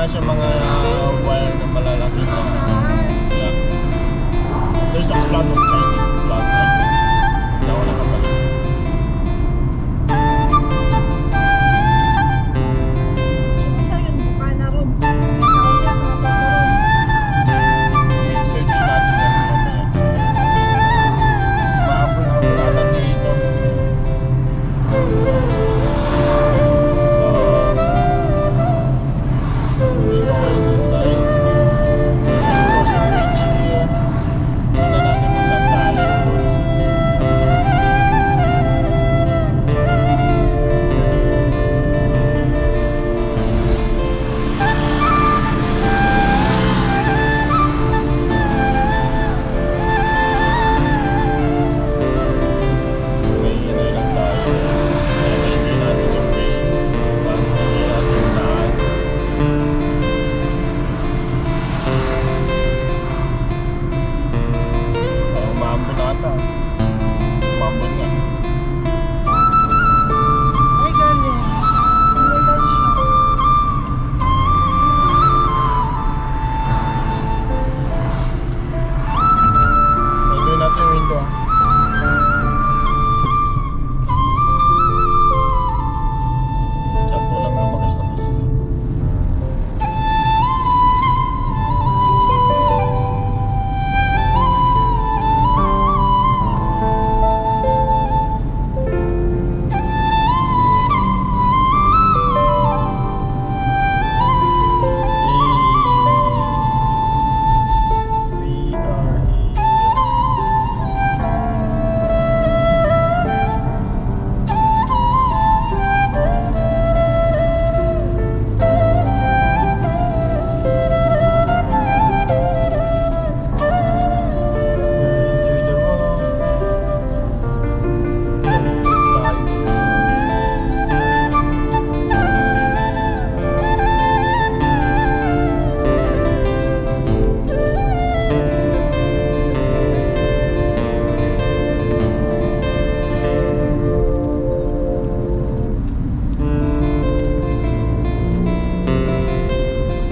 wala siya mga wire na malalaki na. Yeah. There's a plug of Chinese plug. I think. Hindi ako nakapalit. I-search natin yan mamaya. Mahabol-habol natin dito. We go on this side. There's a crossing bridge here. Tingnan natin kung saan tayo. May inay lang tayo. Kaya hindi natin yung way. Paano hindi natin yung daan. Parang umambon ata. Umambon nga. Ay, galing. Umulan siya. Ito natin yung window ah. Sakto lang lumakas-lakas. We are here. Enjoy the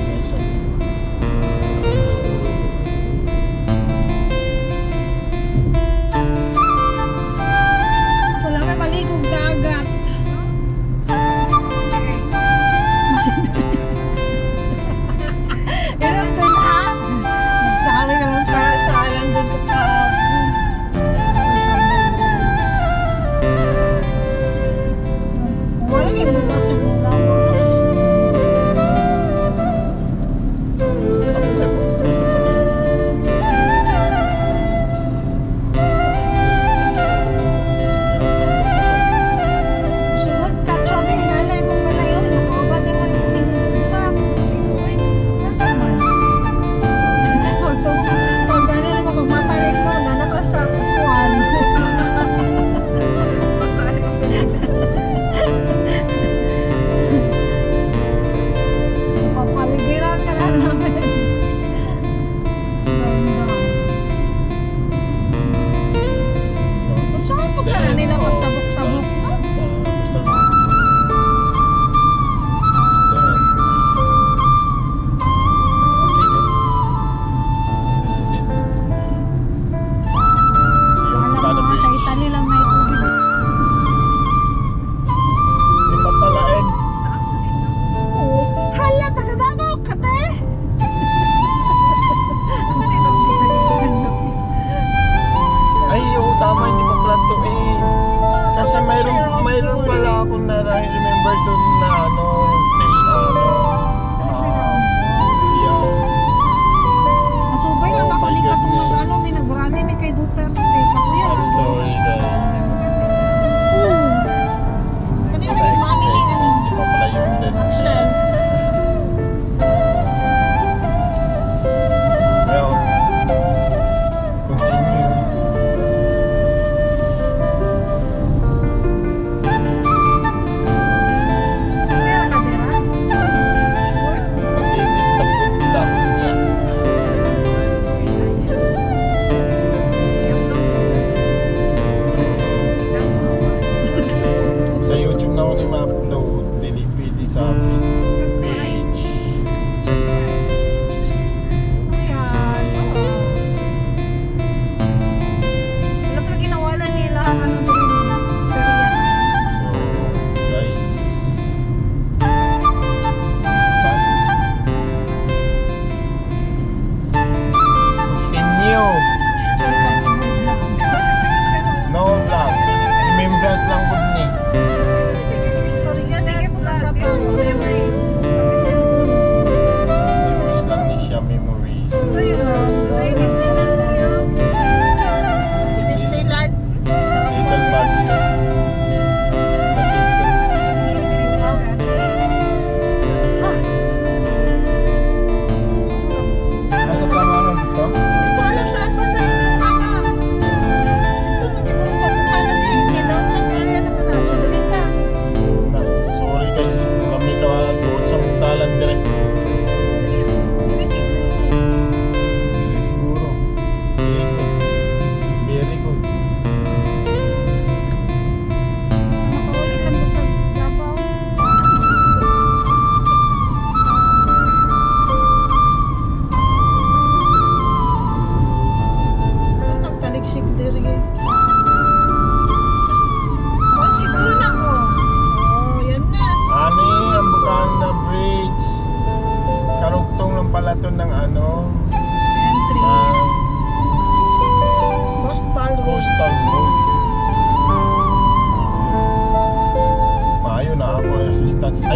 Nice, Wala may maligong dagat. Pero doon sabi ka lang para sa alam doon ko wala yung bumat sa mula mo. Sunod ka, Chobi, nanay mong malayo, nakauban na yung pinupa. Ano man? Pag ano naman, pag matarik mo, nanak sa kuwan. Papaligiran ka na namin. Ganda. Kung saan po ka na nila magtabok-tabok, no? Basta stand. Okay guys. This is it. So yung Alam Plano mo, Bridge. sa Italy lang may tubig. May papalain. Oo. Hala, taga Davao ka, te! Ay, oo, tama, hindi pa pala to eh. Kasi mayroon pala akong remember dun na ano, yeah. Masubay lang Oh ako my ni katong goodness. mag-ano, may nagrani, may kay Duterte. Kakuya I'm lang. sorry guys. Kanina yung mami ni ano. Hindi pa pala yung dead. Axel. Well, continue. Pera ka dira? Sure? Pag-edit-tag-punta. Yeah. Sa YouTube na ako ni ma-upload. Dili pwede sa Facebook page.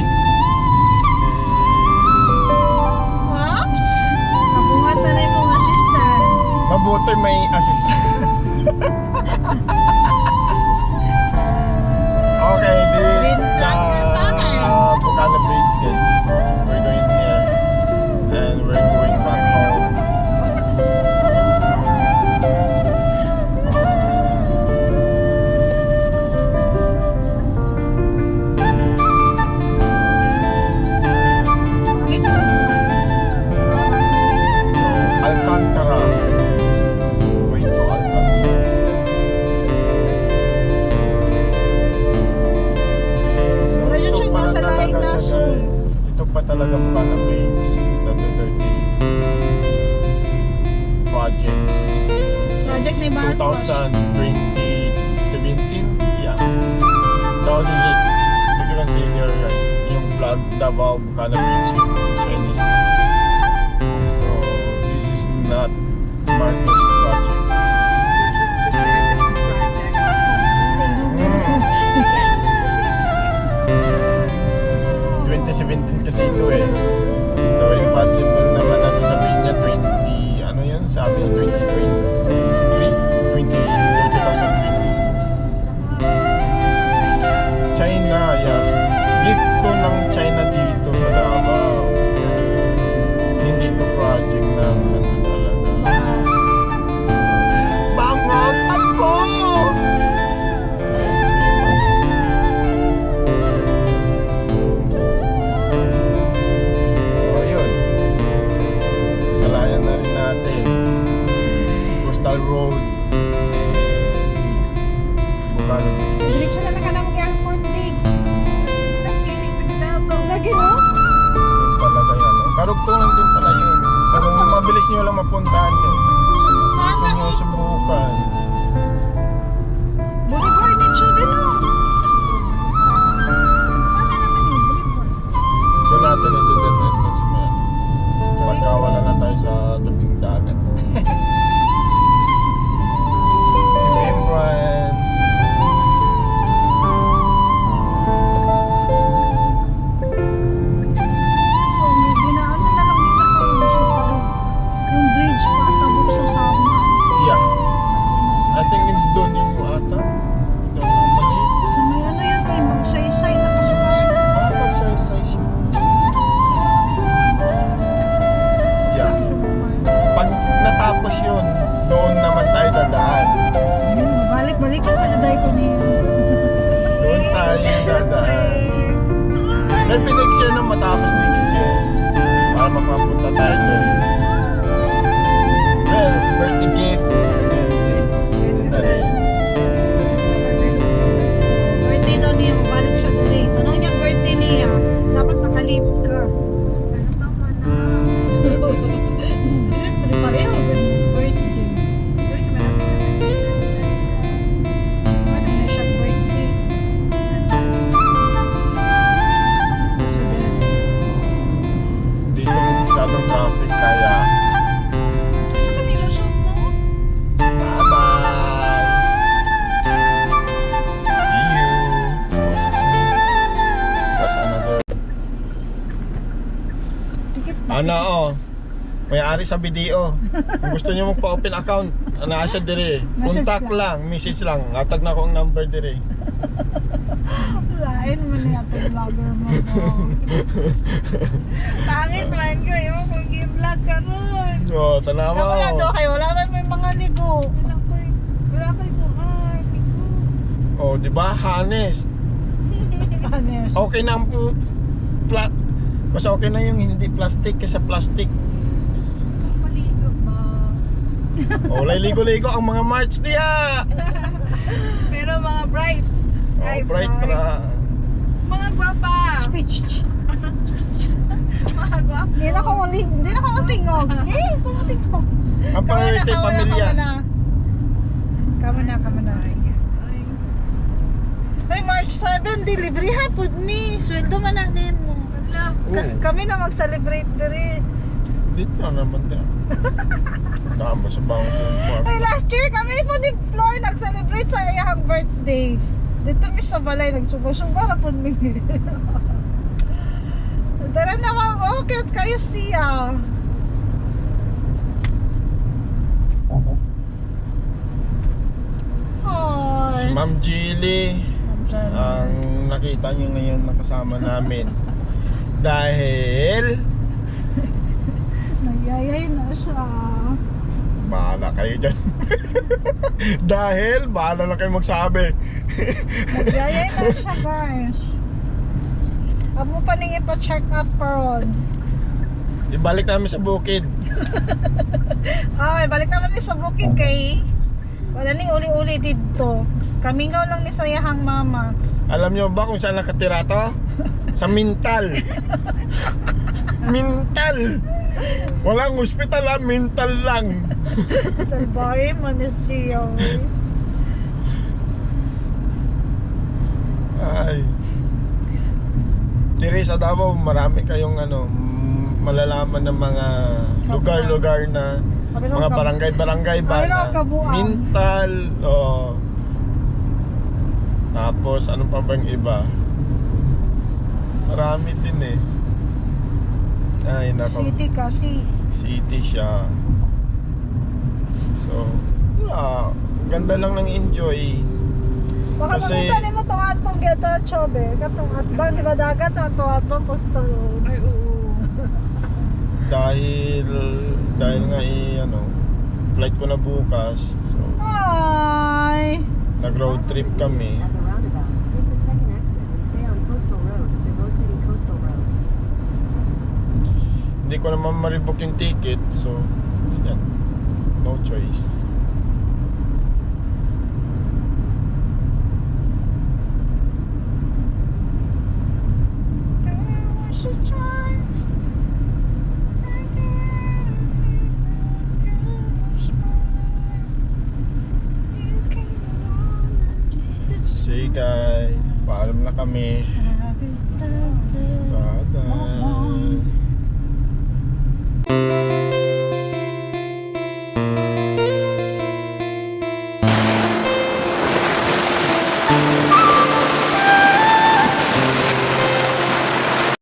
right? Oops! Nabungat na yung mga assistant. Mabuti may assistant. Okay, this is the Bukana Bridge, guys. We're going here and we're going back home. Alcantara. Going to Alcantara. So, Ayun ito siya, pala nasa laing talaga siya, naso. guys. Ito pa talaga Bukana Bridge. The 30 projects. Project ni Since Marcos. 2017. Yeah. So this is, if you can see here, yung flag Davao Bukana Bridge in Chinese. So this is not Marcos project. 2017 kasi ito eh. So impossible naman na sasabihin niya 20, ano yun? Sabi niya 2023? 2020. China, yeah. Gift to ng China dito sa Davao. Hindi to project ng ano talaga. Bangot ako! So, ayun. Kasalayan na rin natin. Coastal Road. Bukana Bridge. Diretso na ka ng airport din. Lagi no? Yun talaga yan. Karugtungan din pala yun. Pero mabilis nyo lang mapuntahan yun. Gusto nyo subukan. Boulevard din siya din no? Ano naman yun? Boulevard. Doon natin ang dudet sa mga. Pagkawala na tayo sa tabing dagat. Remembrance. So, may binaano na lang dito ka yung bridge patabok sa Sama. Yeah. I think doon yung ata. Yung mali. So, may ano yun eh, magsaysay na ka-start. Magsaysay siya. Yeah. Pag natapos yun, doon naman tayo dadaan. Balik-balik pa sa day ko niya. Doon tayo dadaan. May pinex year na matapos next year. Para mapapunta tayo doon. Well, birthday gift. Birthday daw niya, mabalik siya today. Tanong niya birthday niya, dapat nakalip ka. Siyempre, pareho birthday. Ano na siya birthday? Dito masyadong traffic kaya Gusto ka nilusot mo? bye-bye! See you! That's another. Tikit na. Ano oh? May-ari sa BDO. Kung gusto niyo magpa-open account, ana siya dire. Message Contact lang, message lang. Atag na ko ang number dire. Lain mo niya ito vlogger mo ko. Pangit man ko, yung kung i-vlog ka nun. Oh, tanawa. Wala daw kayo, wala man may mga ligo. Wala pa yung buhay, ligo. Oh, di ba? Honest. Honest. Okay na ang mas okay na yung hindi plastic kaysa plastic. Maligo ba? Oh, ligo-ligo ang mga March niya. Pero mga bright. Oh, Ay, bright bright. na. Mga gwapa. Speech. Mga gwapa. Hindi na ako matingog. Kumatingog. Ang priority pamilya. Kama na. Ay, March 7, delivery ha, pud me. Sweldo man natin mo. Kami na mag-celebrate diri. Dito na naman din. Dama sa bangko. Ay, last year kami po ni Flor nag-celebrate sa iyang birthday. Dito mi sa balay nagsuba-suba ra pud mi. cute kayo siya. Si Hi. Ma'am Jilly ang nakita nyo ngayon nakasama namin. Dahil Nagyayay na siya. bahala kayo dyan. Dahil bahala na kayo magsabi. Nagyayay na siya, guys. Amo pa ning ipa-check up peron. Ibalik namin sa bukid. Ay, balik naman ni sa bukid kay wala ning uli-uli dito. Kamingaw lang ni sayahang mama. Alam nyo ba kung saan nakatira to? Sa Mintal. Mintal. Walang ospital ha, Mintal lang. Salbahe man ni siya. Ay. Diri sa Davao, marami kayong malalaman ng mga lugar-lugar na mga barangay-barangay ba Ay, na kabuang. Mintal, oh. Tapos ano pa bang iba? Marami din eh. Ay, nako. City kasi. City siya. So, wala. Ganda lang ng enjoy. Baka Kasi- makita nimo tong atong geta chobe, katong atbang di ba dagat ato atong coastal road. Ay oo. Dahil nga flight ko na bukas. So, Ay. nag-road trip kami. At the roundabout, take the second exit and stay on Coastal Road, Davao City Coastal Road. Hindi ko naman ma-rebook yung ticket. So, yan. No choice. Sige guys, paalam na kami.